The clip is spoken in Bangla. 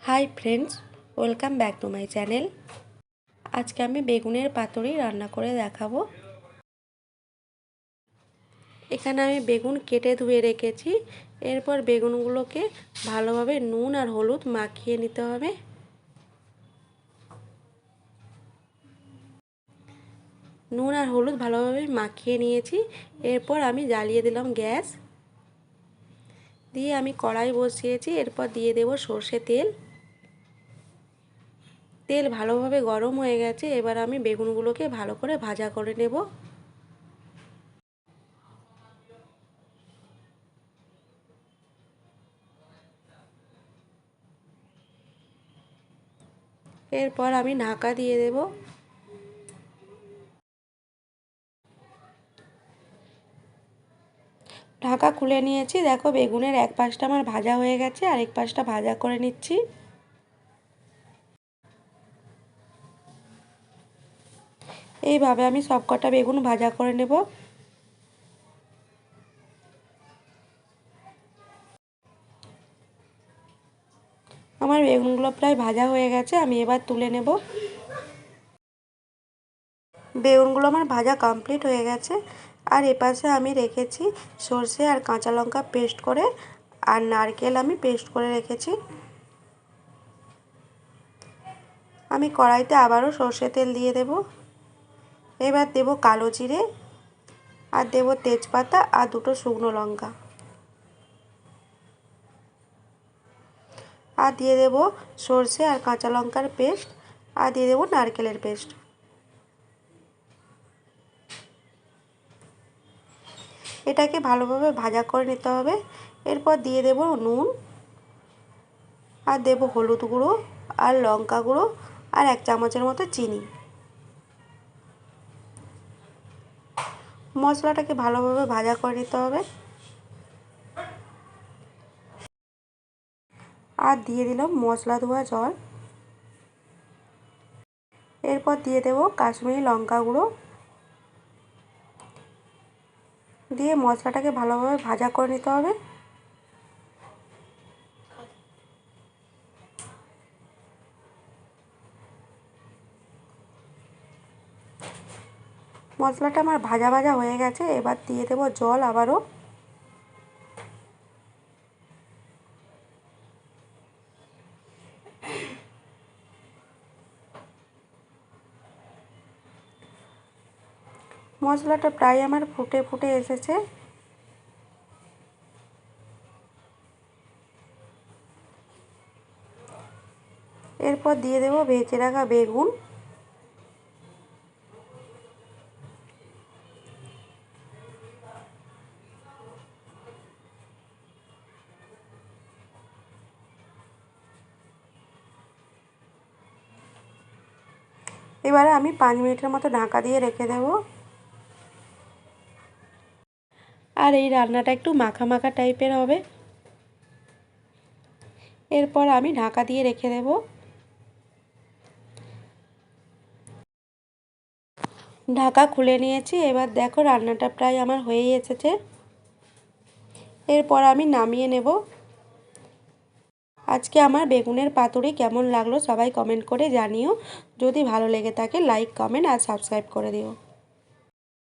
Hi friends, welcome back to my channel. আজকে আমি বেগুনের পাতুরি রান্না করে দেখাবো। এখানে আমি বেগুন কেটে ধুয়ে রেখেছি। এরপর বেগুনগুলোকে ভালোভাবে নুন আর হলুদ মাখিয়ে নিতে হবে। নুন আর হলুদ ভালোভাবে মাখিয়ে নিয়েছি। এরপর আমি জ্বালিয়ে দিলাম গ্যাস, দিয়ে আমি কড়াই বসিয়েছি। এরপর দিয়ে দেব সর্ষে তেল। তেল ভালোভাবে গরম হয়ে গেছে। এবার আমি বেগুনগুলোকে ভালো করে ভাজা করে নেব। এরপর আমি ঢাকা দিয়ে দেব। ঢাকা খুলে নিয়েছি। দেখো বেগুনের এক পাশটা আমার ভাজা হয়ে গেছে, আরেক পাশটা ভাজা করে নিচ্ছি। এইভাবে আমি সবকটা বেগুন ভাজা করে নেব। আমার বেগুনগুলো প্রায় ভাজা হয়ে গেছে, আমি এবার তুলে নেব। বেগুনগুলো আমার ভাজা কমপ্লিট হয়ে গেছে। আর এপাশে আমি রেখেছি সর্ষে আর কাঁচা লঙ্কা পেস্ট করে, আর নারকেল আমি পেস্ট করে রেখেছি। আমি কড়াইতে আবারও সর্ষে তেল দিয়ে দেব। এবার দেব কালো জিরে, আর দেব তেজপাতা আর দুটো শুকনো লঙ্কা, আর দিয়ে দেব সর্ষে আর কাঁচা লঙ্কার পেস্ট, আর দিয়ে দেব নারকেলের পেস্ট। এটাকে ভালোভাবে ভাজা করে নিতে হবে। এরপর দিয়ে দেব নুন, আর দেব হলুদ গুঁড়ো আর লঙ্কা গুঁড়ো, আর 1 চামচের মতো চিনি। মশলাটাকে ভালোভাবে ভাজা করে নিতে হবে। আর দিয়ে দিলাম মশলা ধোয়া জল। এরপর দিয়ে দেব কাশ্মীরি লঙ্কা গুঁড়ো, দিয়ে মশলাটাকে ভালোভাবে ভাজা করে নিতে হবে। মশলাটা আমার ভাজা ভাজা হয়ে গেছে। এবার দিয়ে দেব জল আবারও। মশলাটা প্রায় আমার ফুটে ফুটে এসেছে। এরপর দিয়ে দেব ভেজে রাখা বেগুন। এবারে আমি 5 মিনিটের মতো ঢাকা দিয়ে রেখে দেব। আর এই রান্নাটা একটু মাখা মাখা টাইপের হবে। এরপর আমি ঢাকা দিয়ে রেখে দেব। ঢাকা খুলে নিয়েছি। এবার দেখো রান্নাটা প্রায় আমার হয়েই এসেছে। এরপর আমি নামিয়ে নেব। আজকে আমার বেগুনের পাতুরি কেমন লাগলো সবাই কমেন্ট করে জানিও। যদি ভালো লেগে থাকে লাইক, কমেন্ট আর সাবস্ক্রাইব করে দিও।